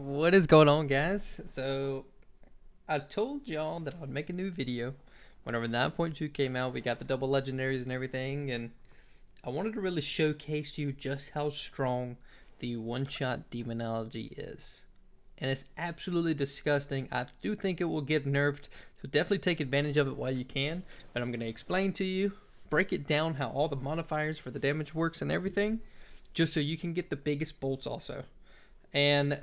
What is going on, guys? So I told y'all that I'd make a new video whenever 9.2 came out. We got the double legendaries and everything, and I wanted to really showcase to you just how strong the one-shot demonology is. And it's absolutely disgusting. I do think it will get nerfed, so definitely take advantage of it while you can. But I'm going to explain to you, break it down how all the modifiers for the damage works and everything, just so you can get the biggest bolts also. And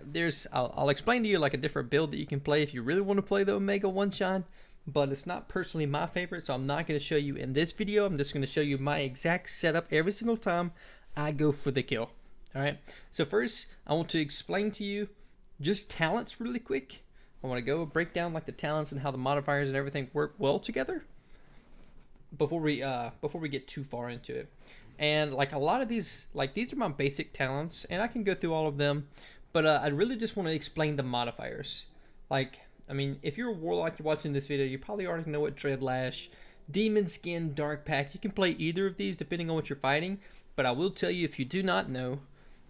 I'll explain to you like a different build that you can play if you really want to play the Omega one shot, but it's not personally my favorite, so I'm not going to show you in this video. I'm just going to show you my exact setup every single time I go for the kill. All right. So first, I want to explain to you just talents really quick. I want to go break down like the talents and how the modifiers and everything work well together before we get too far into it. And like a lot of these are my basic talents, and I can go through all of them. But I really just want to explain the modifiers. Like, I mean, if you're a warlock, you're watching this video, you probably already know what Dread Lash, Demon Skin, Dark Pact. You can play either of these depending on what you're fighting. But I will tell you, if you do not know,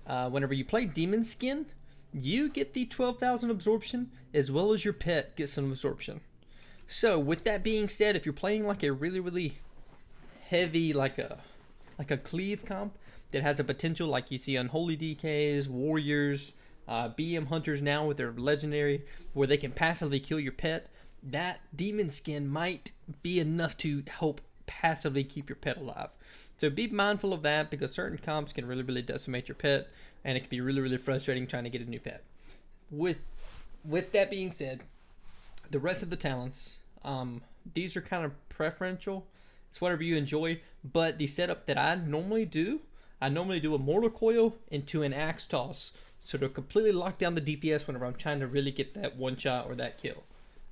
whenever you play Demon Skin, you get the 12,000 absorption as well as your pet gets some absorption. So with that being said, if you're playing like a really heavy like a cleave comp that has a potential like you see Unholy DKs, Warriors, BM Hunters now with their legendary where they can passively kill your pet, that demon skin might be enough to help passively keep your pet alive. So be mindful of that because certain comps can really decimate your pet, and it can be really frustrating trying to get a new pet. With that being said, the rest of the talents, these are kind of preferential. It's whatever you enjoy, but the setup that I normally do a Mortal Coil into an Axe Toss, so to completely lock down the DPS whenever I'm trying to really get that one shot or that kill.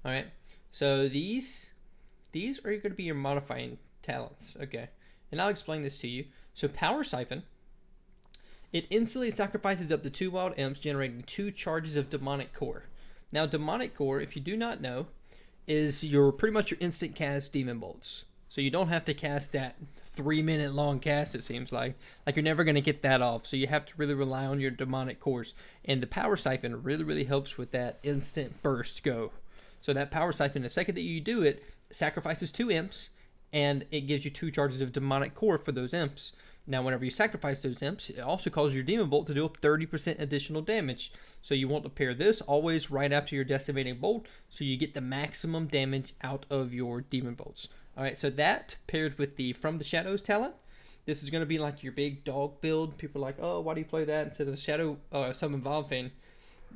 All right, so these are going to be your modifying talents, okay? And I'll explain this to you. So Power Siphon, it instantly sacrifices up to 2 wild imps, generating 2 charges of Demonic Core. Now, Demonic Core, if you do not know, is pretty much your instant cast Demon Bolts. So you don't have to cast that 3-minute long cast, it seems like. Like you're never going to get that off. So you have to really rely on your Demonic Cores. And the Power Siphon really helps with that instant burst go. So that Power Siphon, the second that you do it, sacrifices 2 imps, and it gives you 2 charges of Demonic Core for those imps. Now, whenever you sacrifice those imps, it also causes your Demon Bolt to do 30% additional damage. So you want to pair this always right after your Decimating Bolt, so you get the maximum damage out of your Demon Bolts. Alright, so that paired with the From the Shadows talent, this is going to be like your big dog build. People are like, oh, why do you play that instead of Shadow Summon Valfane?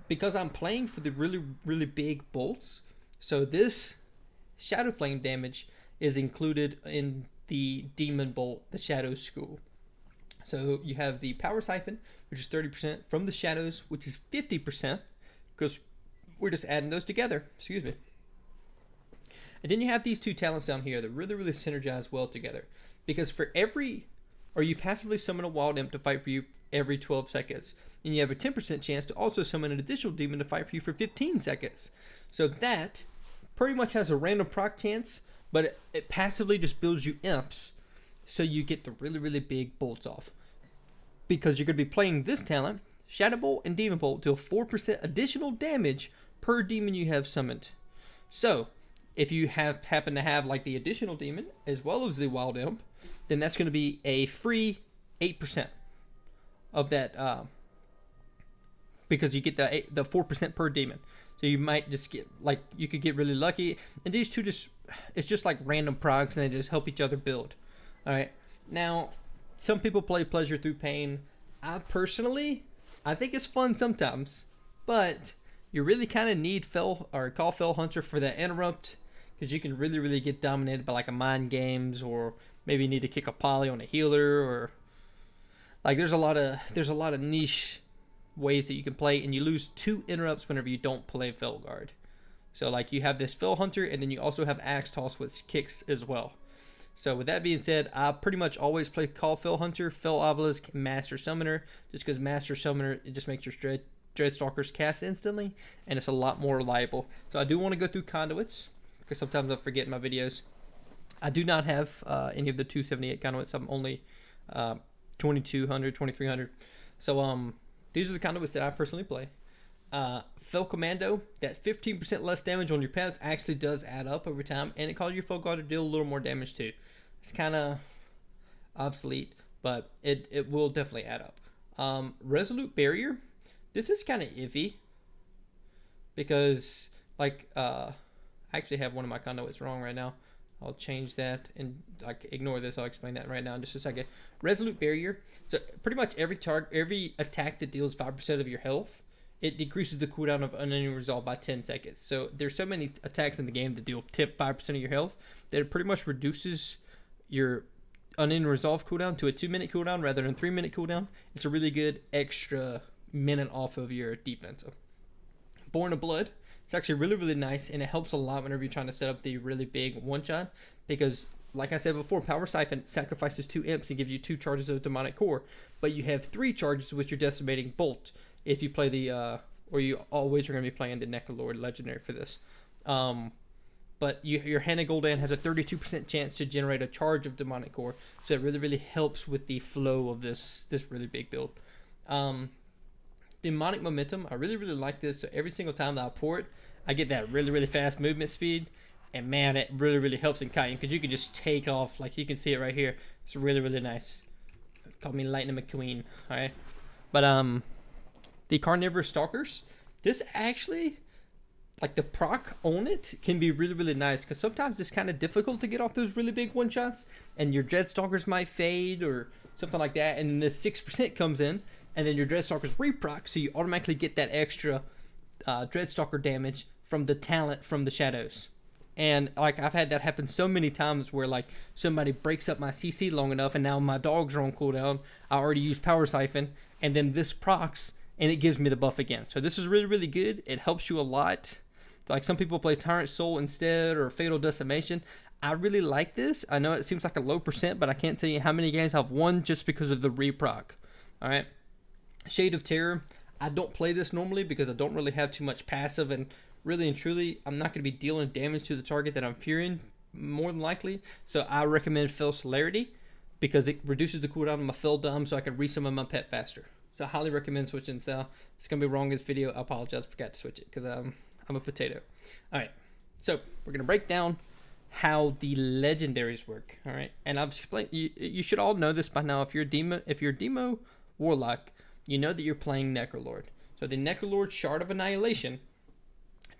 Because I'm playing for the really big bolts. So this Shadow Flame damage is included in the Demon Bolt, the Shadow School. So you have the Power Siphon, which is 30%, From the Shadows, which is 50%, because we're just adding those together. Excuse me. And then you have these 2 talents down here that really synergize well together. Because you passively summon a wild imp to fight for you every 12 seconds. And you have a 10% chance to also summon an additional demon to fight for you for 15 seconds. So that pretty much has a random proc chance, but it passively just builds you imps. So you get the really big bolts off. Because you're going to be playing this talent, Shadow Bolt and Demon Bolt, deal 4% additional damage per demon you have summoned. So if you happen to have like the additional demon as well as the wild imp, then that's going to be a free 8% of that, because you get the 4% per demon. So you might just get you could get really lucky, and these 2 it's just like random procs, and they just help each other build. All right. Now, some people play Pleasure Through Pain. I think it's fun sometimes, but you really kind of need Call Fell Hunter for that interrupt, because you can really get dominated by like a Mind Games, or maybe you need to kick a poly on a healer, or like there's a lot of niche ways that you can play, and you lose 2 interrupts whenever you don't play Fell Guard. So like you have this Fell Hunter, and then you also have Axe Toss, which kicks as well. So with that being said, I pretty much always play Call Fell Hunter, Fell Obelisk, Master Summoner, just because Master Summoner, it just makes your Dreadstalkers cast instantly, and it's a lot more reliable. So I do want to go through conduits, because sometimes I forget in my videos. I do not have any of the 278 conduits. I'm only 2200, 2300. So these are the conduits that I personally play. Fell Commando, that 15% less damage on your pets actually does add up over time, and it causes your Fell Guard to deal a little more damage too. It's kind of obsolete, but it will definitely add up. Resolute Barrier, this is kind of iffy because like I actually have one of my conduits wrong right now. I'll change that and like ignore this. I'll explain that right now in just a second. Resolute Barrier. So pretty much every attack that deals 5% of your health, it decreases the cooldown of Unending Resolve by 10 seconds. So there's so many attacks in the game that deal 5% of your health that it pretty much reduces your Unending Resolve cooldown to a 2-minute cooldown rather than 3-minute cooldown. It's a really good extra minute off of your defense. Born of Blood. It's actually really, really nice, and it helps a lot whenever you're trying to set up the really big one-shot because, like I said before, Power Siphon sacrifices 2 imps and gives you 2 charges of Demonic Core, but you have 3 charges with your Decimating Bolt if you play the, or you always are going to be playing the Necrolord Legendary for this. But your Hannah Gul'dan has a 32% chance to generate a charge of Demonic Core, so it really, really helps with the flow of this really big build. Demonic Momentum, I really, really like this. So every single time that I pour it, I get that really, really fast movement speed. And man, it really, really helps in kiting because you can just take off. Like you can see it right here. It's really, really nice. Call me Lightning McQueen. All right. But the Carnivorous Stalkers, this actually, like the proc on it can be really, really nice because sometimes it's kind of difficult to get off those really big one-shots and your Dreadstalkers might fade or something like that. And then the 6% comes in. And then your Dreadstalkers reproc, so you automatically get that extra Dreadstalker damage from the talent from the shadows. And like I've had that happen so many times where like somebody breaks up my CC long enough and now my dogs are on cooldown. I already used Power Siphon, and then this procs and it gives me the buff again. So this is really, really good. It helps you a lot. Like some people play Tyrant Soul instead or Fatal Decimation. I really like this. I know it seems like a low percent, but I can't tell you how many games I've won just because of the reproc. All right. Shade of Terror, I don't play this normally because I don't really have too much passive, and really and truly, I'm not going to be dealing damage to the target that I'm fearing, more than likely. So I recommend Fell Celerity because it reduces the cooldown of my Fell Dumb so I can resummon my pet faster. So I highly recommend switching Cell. It's going to be wrong in this video. I apologize, forgot to switch it because I'm a potato. All right, so we're going to break down how the legendaries work. All right, and I've explained, you should all know this by now. If you're a Demo Warlock, you know that you're playing Necrolord. So the Necrolord Shard of Annihilation,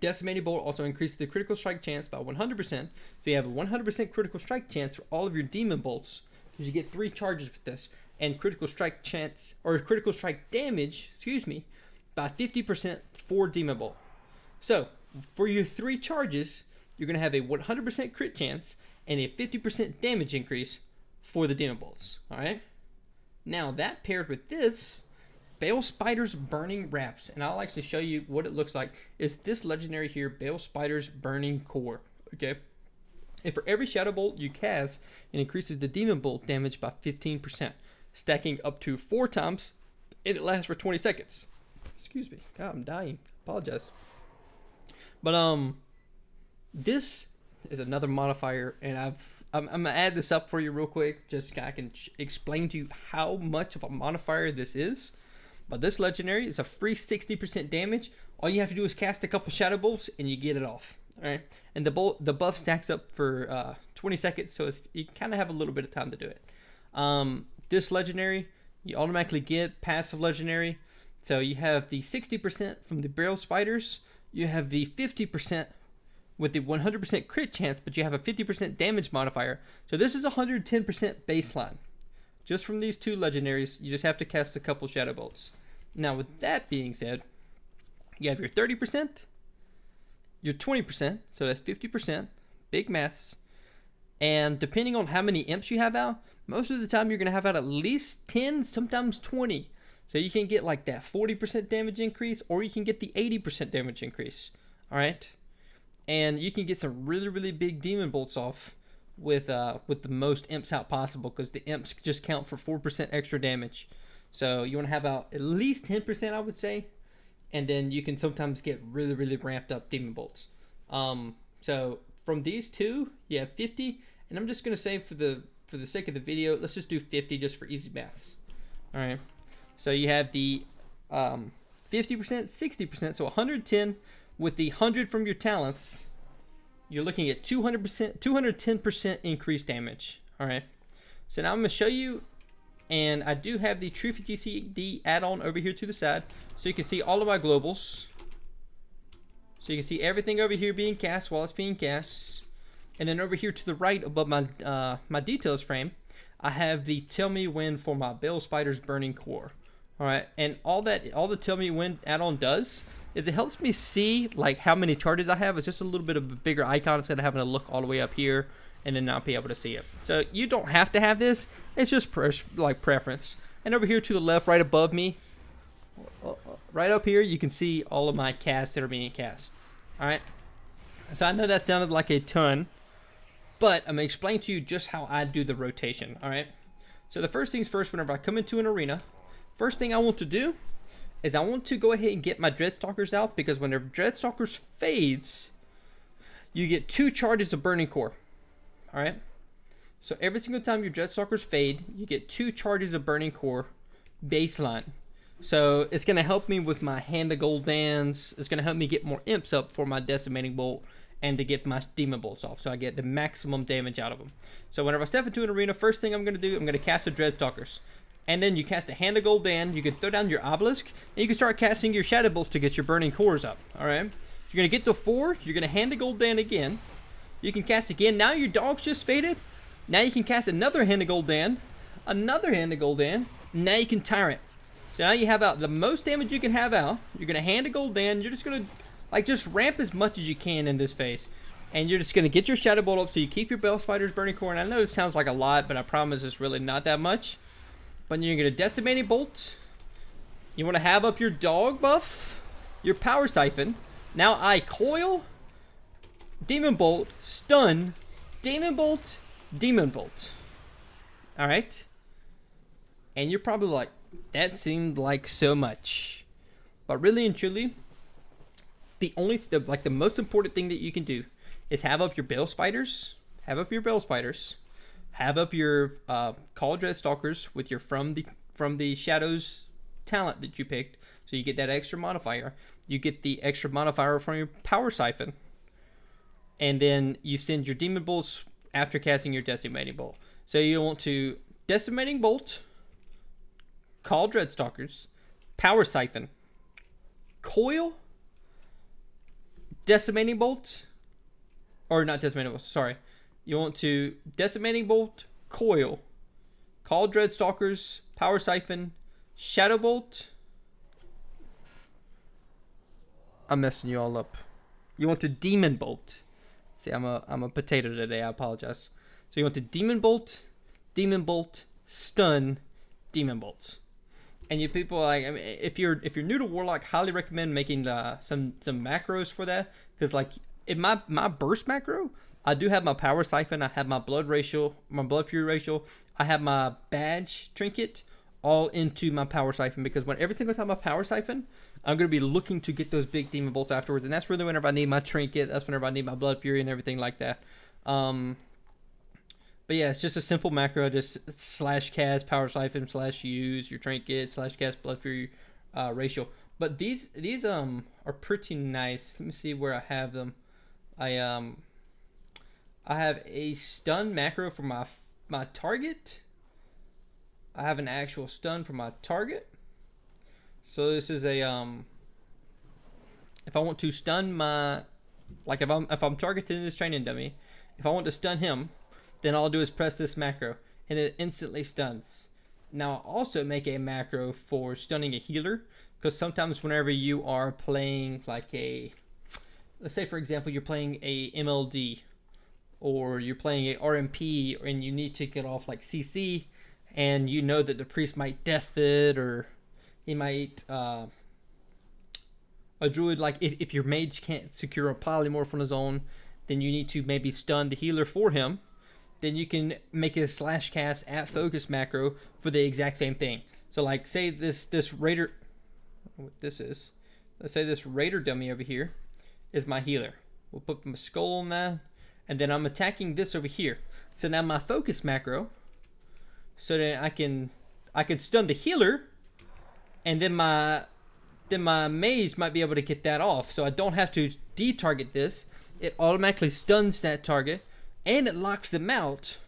Decimating Bolt also increases the critical strike chance by 100%. So you have a 100% critical strike chance for all of your Demon Bolts because you get 3 charges with this, and critical strike chance or critical strike damage, by 50% for Demon Bolt. So for your 3 charges, you're going to have a 100% crit chance and a 50% damage increase for the Demon Bolts. All right. Now that paired with this, Bale Spider's Burning Wraps, and I'll actually show you what it looks like, is this legendary here, Bale Spider's Burning Core, okay? And for every Shadow Bolt you cast, it increases the Demon Bolt damage by 15%, stacking up to 4 times, and it lasts for 20 seconds. Excuse me, God, I'm dying, apologize. But, this is another modifier, and I'm gonna add this up for you real quick, just so I can explain to you how much of a modifier this is. But this legendary is a free 60% damage. All you have to do is cast a couple Shadow Bolts and you get it off. All right, and the buff stacks up for 20 seconds, so you kind of have a little bit of time to do it. This legendary, you automatically get passive legendary. So you have the 60% from the Barrel Spiders. You have the 50% with the 100% crit chance, but you have a 50% damage modifier. So this is 110% baseline. Just from these 2 legendaries, you just have to cast a couple Shadow Bolts. Now, with that being said, you have your 30%, your 20%, so that's 50%, big maths, and depending on how many imps you have out, most of the time you're going to have out at least 10, sometimes 20. So you can get like that 40% damage increase, or you can get the 80% damage increase, all right? And you can get some really, really big Demon Bolts off with the most imps out possible, because the imps just count for 4% extra damage. So you want to have out at least 10%, I would say, and then you can sometimes get really, really ramped up Demon Bolts. So from these 2, you have 50, and I'm just going to say for the sake of the video, let's just do 50 just for easy maths. All right. So you have the 50%, 60%. So 110 with the 100 from your talents, you're looking at 200%, 210% increased damage. All right. So now I'm going to show you, and I do have the True GCD add-on over here to the side, so you can see all of my globals. So you can see everything over here being cast while it's being cast. And then over here to the right above my my details frame, I have the Tell Me When for my Bell Spider's Burning Core. All right, and all the Tell Me When add-on does is it helps me see like how many charges I have. It's just a little bit of a bigger icon instead of having to look all the way up here and then not be able to see it. So you don't have to have this. It's just preference. And over here to the left, right above me, right up here, you can see all of my casts that are being cast. All right. So I know that sounded like a ton, but I'm going to explain to you just how I do the rotation, all right? So the first things first, whenever I come into an arena, first thing I want to do is I want to go ahead and get my Dreadstalkers out, because whenever Dreadstalkers fades, you get 2 charges of Burning Core, all right? So every single time your Dreadstalkers fade, you get 2 charges of Burning Core baseline. So it's going to help me with my Hand of Goldans. It's going to help me get more imps up for my Decimating Bolt and to get my Demon Bolts off, so I get the maximum damage out of them. So whenever I step into an arena, first thing I'm going to do, I'm going to cast the Dreadstalkers. And then you cast a Hand of Goldan, you can throw down your Obelisk, and you can start casting your Shadow Bolts to get your Burning Cores up, alright? You're going to get to 4, you're going to Hand of Goldan again. You can cast again. Now your dog's just faded. Now you can cast another Hand of Goldan, another Hand of Goldan. Now you can Tyrant. So now you have out the most damage you can have out. You're going to Hand of Goldan. You're just going to just ramp as much as you can in this phase. And you're just going to get your Shadow Bolt up so you keep your Bell Spider's Burning Core. And I know it sounds like a lot, but I promise it's really not that much. But you're going to Decimating Bolt. You want to have up your dog buff, your Power Siphon. Now I coil, Demon Bolt, stun, Demon Bolt, Demon Bolt. Alright? And you're probably like, that seemed like so much. But really and truly, the most important thing that you can do is have up your Bell Spiders, have up your Call Dreadstalkers with your from the Shadows talent that you picked, so you get that extra modifier. You get the extra modifier from your Power Siphon, and then you send your Demon Bolts after casting your Decimating Bolt. So you want to Decimating Bolt, Call Dreadstalkers, Power Siphon, Coil, Decimating Bolt, or not Decimating Bolt, sorry. You want to Decimating Bolt, Coil, Call Dreadstalkers, Power Siphon, Shadow Bolt. I'm messing you all up. You want to Demon Bolt. See, I'm a potato today. I apologize. So you want to Demon Bolt, stun, Demon Bolts. And you people, like, I mean, if you're new to Warlock, highly recommend making some macros for that, because like in my burst macro, I do have my Power Siphon, I have my Blood Ratio, my Blood Fury Ratio, I have my Badge Trinket all into my Power Siphon, because every single time I Power Siphon, I'm going to be looking to get those big Demon Bolts afterwards, and that's really whenever I need my Trinket, that's whenever I need my Blood Fury and everything like that. But yeah, it's just a simple macro, just /cast Power Siphon /use your Trinket /cast Blood Fury ratio. But these are pretty nice. Let me see where I have them. I have a stun macro for my target. I have an actual stun for my target. So this is a if I want to stun my, like if I'm targeting this training dummy, if I want to stun him, then all I'll do is press this macro and it instantly stuns. Now I'll also make a macro for stunning a healer, because sometimes whenever you are playing like let's say for example you're playing a MLD or you're playing a RMP and you need to get off like CC, and you know that the priest might death it, or he might a druid, like if your mage can't secure a polymorph on his own, then you need to maybe stun the healer for him. Then you can make a /cast at focus macro for the exact same thing. So like say this raider, what this is, let's say this raider dummy over here is my healer. We'll put my skull on that, and then I'm attacking this over here. So now my focus macro, so that I can stun the healer, and then my then my maze might be able to get that off. So I don't have to de-target this. It automatically stuns that target, and it locks them out.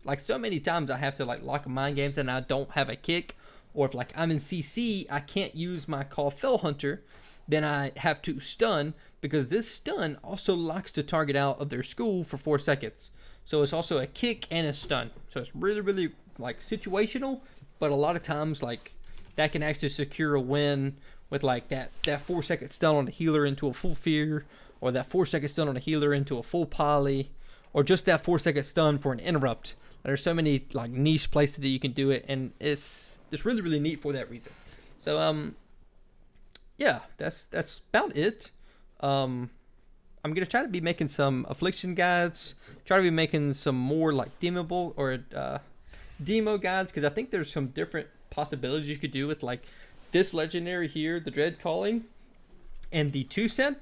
Like, so many times I have to like lock mind games and I don't have a kick, or if like I'm in CC, I can't use my Call Fell Hunter, then I have to stun, because this stun also locks the target out of their school for 4 seconds. So it's also a kick and a stun. So it's really, really like situational, but a lot of times like that can actually secure a win with like that 4-second stun on the healer into a full fear, or that 4-second stun on a healer into a full poly, or just that 4-second stun for an interrupt. There's so many like niche places that you can do it, and it's really, really neat for that reason. So yeah, that's about it. I'm gonna try to be making some affliction guides, try to be making some more like demoable or demo guides, because I think there's some different possibilities you could do with like this legendary here, the Dread Calling, and the 2-set.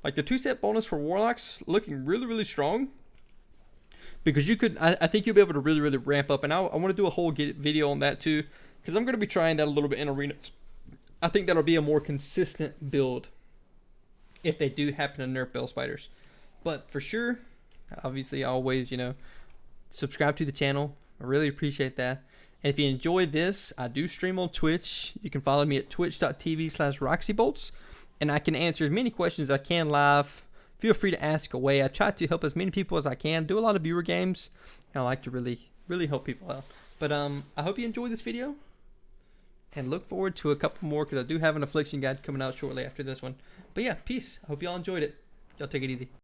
Like the 2-set bonus for Warlocks looking really, really strong, because you could, I think you'll be able to really, really ramp up. And I want to do a whole video on that too, because I'm going to be trying that a little bit in arenas. I think that'll be a more consistent build if they do happen to nerf Bell Spiders. But for sure, obviously, always, subscribe to the channel. I really appreciate that. And if you enjoy this, I do stream on Twitch. You can follow me at twitch.tv/RoxyBolts, and I can answer as many questions as I can live. Feel free to ask away. I try to help as many people as I can. Do a lot of viewer games. I like to really, really help people out. But I hope you enjoyed this video, and look forward to a couple more, because I do have an affliction guide coming out shortly after this one. But yeah, peace. I hope y'all enjoyed it. Y'all take it easy.